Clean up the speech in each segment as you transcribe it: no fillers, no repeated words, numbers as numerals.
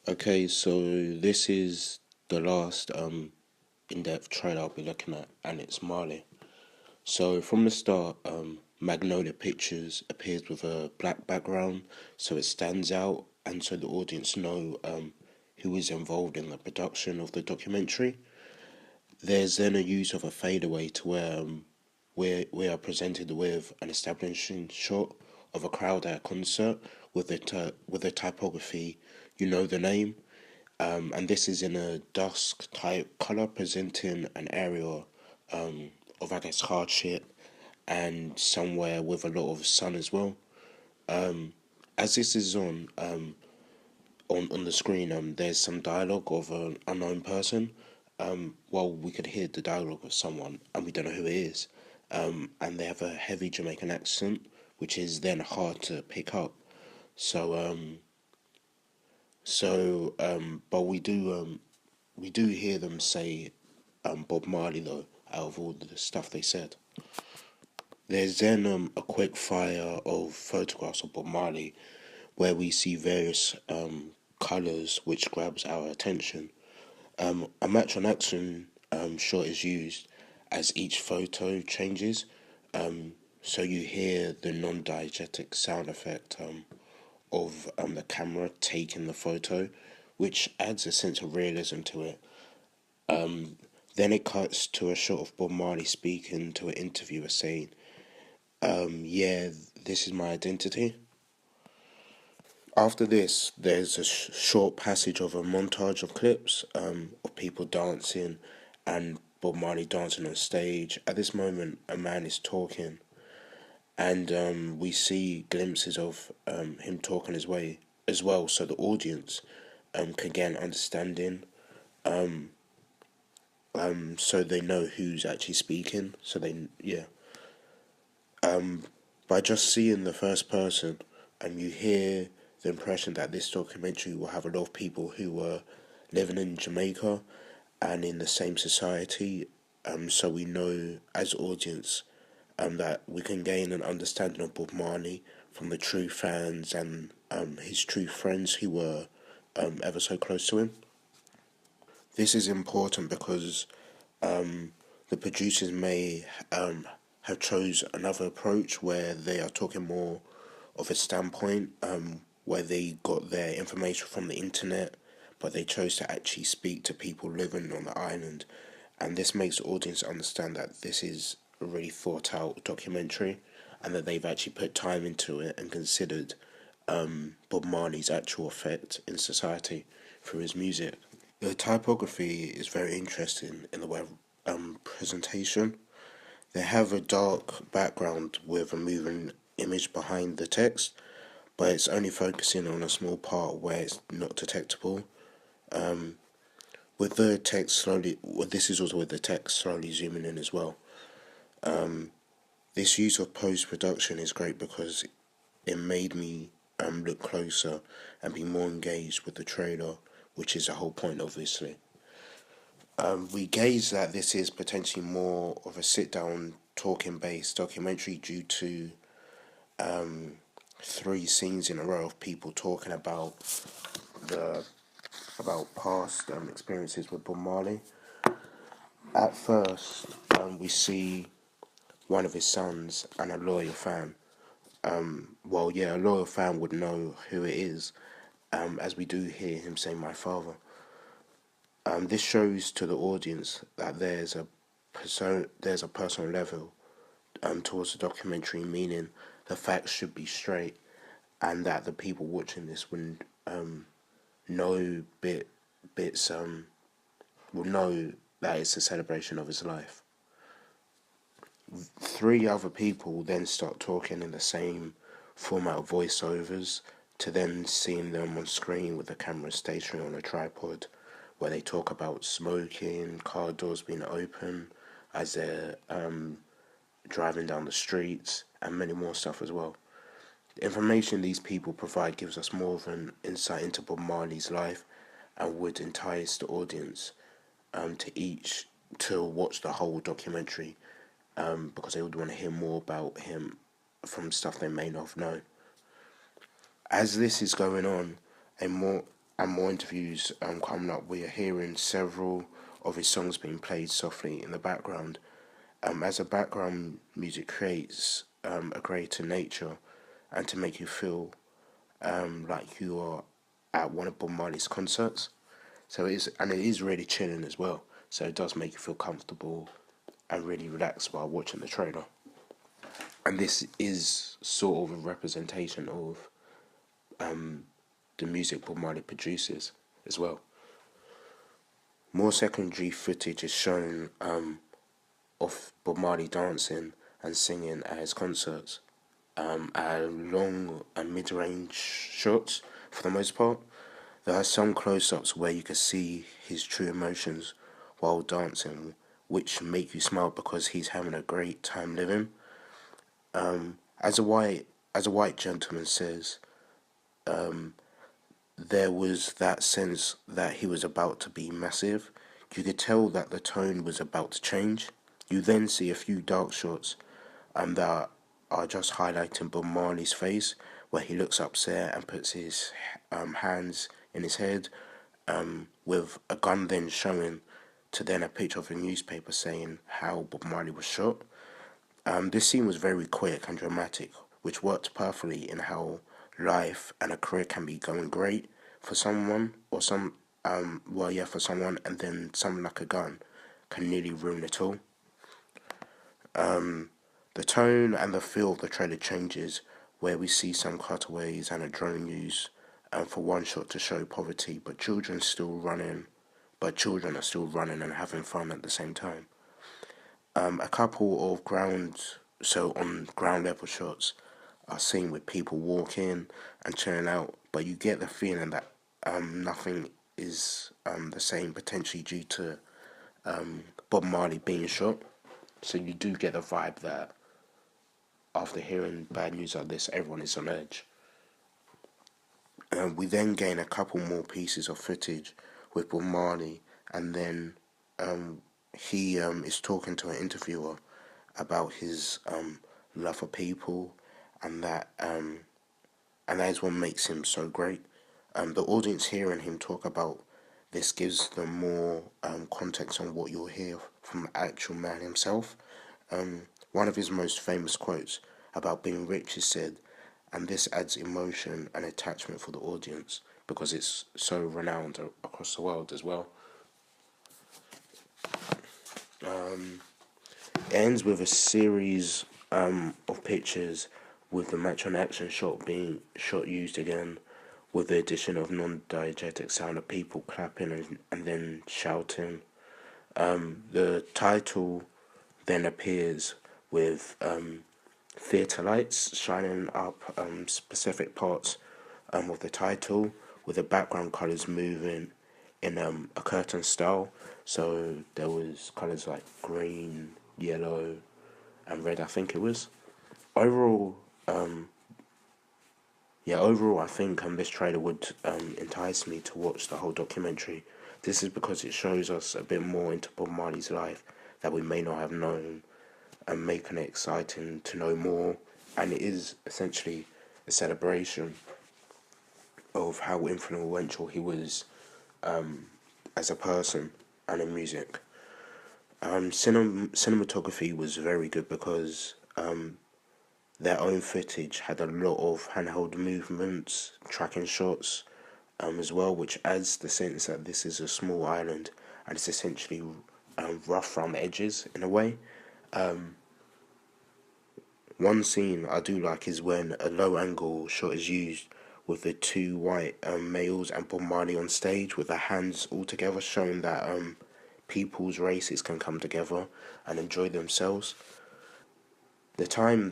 Okay, so this is the last in-depth trailer I'll be looking at, and it's Marley. So from the start, Magnolia Pictures appears with a black background, so it stands out, and so the audience know who is involved in the production of the documentary. There's then a use of a fadeaway to where we are presented with an establishing shot of a crowd at a concert with with the typography, you know the name, and this is in a dusk type color, presenting an area of, I guess, hardship and somewhere with a lot of sun as well. As this is on the screen, there's some dialogue of an unknown person. Well, we could hear the dialogue of someone, and we don't know who it is. And they have a heavy Jamaican accent, which is then hard to pick up. So, but we do hear them say Bob Marley though, out of all the stuff they said. There's then a quick fire of photographs of Bob Marley where we see various colours which grabs our attention. A match on action shot is used as each photo changes, so you hear the non-diegetic sound effect of the camera taking the photo, which adds a sense of realism to it. Then it cuts to a shot of Bob Marley speaking to an interviewer saying, yeah, this is my identity. After this, there's a short passage of a montage of clips of people dancing and Bob Marley dancing on stage. At this moment, a man is talking, and we see glimpses of him talking his way as well, so the audience can get an understanding, so they know who's actually speaking. So they, yeah, by just seeing the first person, you hear the impression that this documentary will have a lot of people who were living in Jamaica and in the same society. So we know as audience that we can gain an understanding of Bob Marley from the true fans and his true friends who were ever so close to him. This is important because the producers may have chose another approach where they are talking more of a standpoint where they got their information from the internet, but they chose to actually speak to people living on the island, and this makes the audience understand that this is a really thought out documentary, and that they've actually put time into it and considered Bob Marley's actual effect in society through his music. The typography is very interesting in the way of presentation. They have a dark background with a moving image behind the text, but it's only focusing on a small part where it's not detectable. With the text slowly, well, this is also with the text slowly zooming in as well. This use of post production is great because it made me look closer and be more engaged with the trailer, which is the whole point, obviously. We gaze that this is potentially more of a sit down talking based documentary due to three scenes in a row of people talking the about past experiences with Bob Marley. At first, we see one of his sons and a loyal fan. Well, yeah, a loyal fan would know who it is, as we do hear him say "my father." This shows to the audience that there's a personal level towards the documentary, meaning the facts should be straight, and that the people watching this would know bits will know that it's a celebration of his life. Three other people then start talking in the same format of voiceovers to then seeing them on screen with the camera stationary on a tripod, where they talk about smoking, car doors being open as they're driving down the streets, and many more stuff as well. The information these people provide gives us more of an insight into Bob Marley's life and would entice the audience to watch the whole documentary because they would want to hear more about him from stuff they may not have known. As this is going on, a more and more interviews coming up, we are hearing several of his songs being played softly in the background. As a background music creates a greater nature and to make you feel like you are at one of Bob Marley's concerts. So it is really chilling as well. So it does make you feel comfortable and really relaxed while watching the trailer. And this is sort of a representation of the music Bob Marley produces as well. More secondary footage is shown of Bob Marley dancing and singing at his concerts. Long and mid-range shots for the most part. There are some close-ups where you can see his true emotions while dancing, which make you smile because he's having a great time living. As a white gentleman says, there was that sense that he was about to be massive. You could tell that the tone was about to change. You then see a few dark shots that are just highlighting Bob Marley's face, where he looks upset and puts his hands in his head, with a gun then showing to then a picture of a newspaper saying how Bob Marley was shot. This scene was very quick and dramatic, which worked perfectly in how life and a career can be going great for someone, or for someone, and then something like a gun can nearly ruin it all. The tone and the feel of the trailer changes, where we see some cutaways and a drone used for one shot to show poverty, but children are still running and having fun at the same time. A couple of on ground level shots are seen with people walking and chilling out, but you get the feeling that nothing is the same, potentially due to Bob Marley being shot. So you do get the vibe that after hearing bad news like this, everyone is on edge. We then gain a couple more pieces of footage with Bob Marley, and then he is talking to an interviewer about his love for people, and that is what makes him so great. The audience hearing him talk about this gives them more context on what you'll hear from the actual man himself. One of his most famous quotes about being rich is said, and this adds emotion and attachment for the audience because it's so renowned across the world as well. It ends with a series of pictures with the match on action shot being used again, with the addition of non-diegetic sound of people clapping and then shouting. The title then appears with theatre lights shining up specific parts of the title, with the background colours moving in a curtain style. So there was colours like green, yellow, and red, I think it was. Overall, I think this trailer would entice me to watch the whole documentary. This is because it shows us a bit more into Bob Marley's life that we may not have known, and making it exciting to know more. And it is essentially a celebration of how influential he was as a person and in music. Cinematography was very good because their own footage had a lot of handheld movements, tracking shots, as well, which adds the sense that this is a small island and it's essentially rough around the edges in a way. One scene I do like is when a low angle shot is used with the two white males and Bob Marley on stage with their hands all together, showing that people's races can come together and enjoy themselves. The time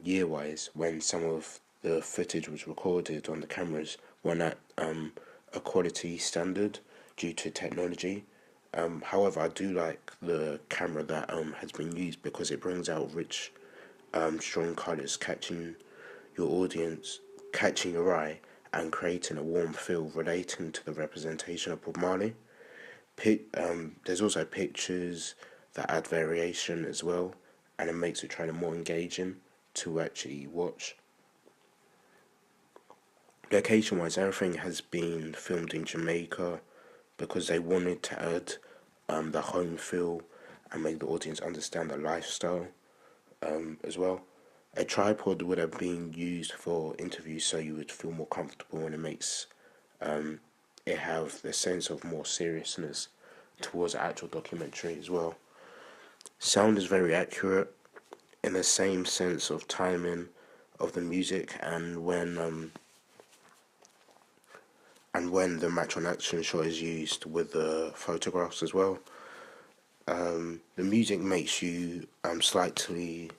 year-wise when some of the footage was recorded on the cameras weren't at a quality standard due to technology. However, I do like the camera that has been used because it brings out rich, strong colours, catching your eye, and creating a warm feel relating to the representation of Bob Marley. There's also pictures that add variation as well, and it makes the trailer more engaging to actually watch. Location wise, everything has been filmed in Jamaica because they wanted to add the home feel and make the audience understand the lifestyle as well. A tripod would have been used for interviews so you would feel more comfortable, and it makes it have the sense of more seriousness towards the actual documentary as well. Sound is very accurate in the same sense of timing of the music, and when the match on action shot is used with the photographs as well. The music makes you slightly.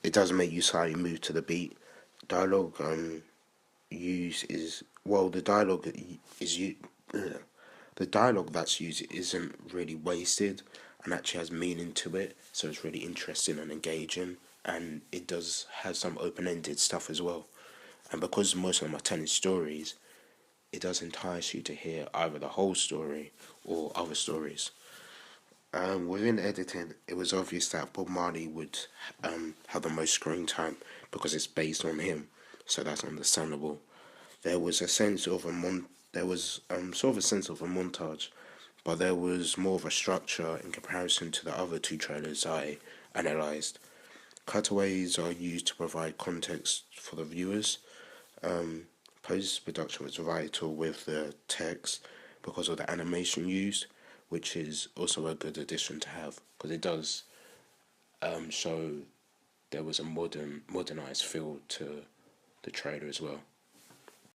It does make you slightly move to the beat. Dialogue use is well. The dialogue that's used isn't really wasted and actually has meaning to it, so it's really interesting and engaging, and it does have some open-ended stuff as well. And because most of them are telling stories, it does entice you to hear either the whole story or other stories. Within editing, it was obvious that Bob Marley would have the most screen time because it's based on him, so that's understandable. There was a sense of there was sort of a sense of a montage, but there was more of a structure in comparison to the other two trailers I analysed. Cutaways are used to provide context for the viewers. Post production was vital with the text because of the animation used, which is also a good addition to have because it does show there was a modernized feel to the trailer as well.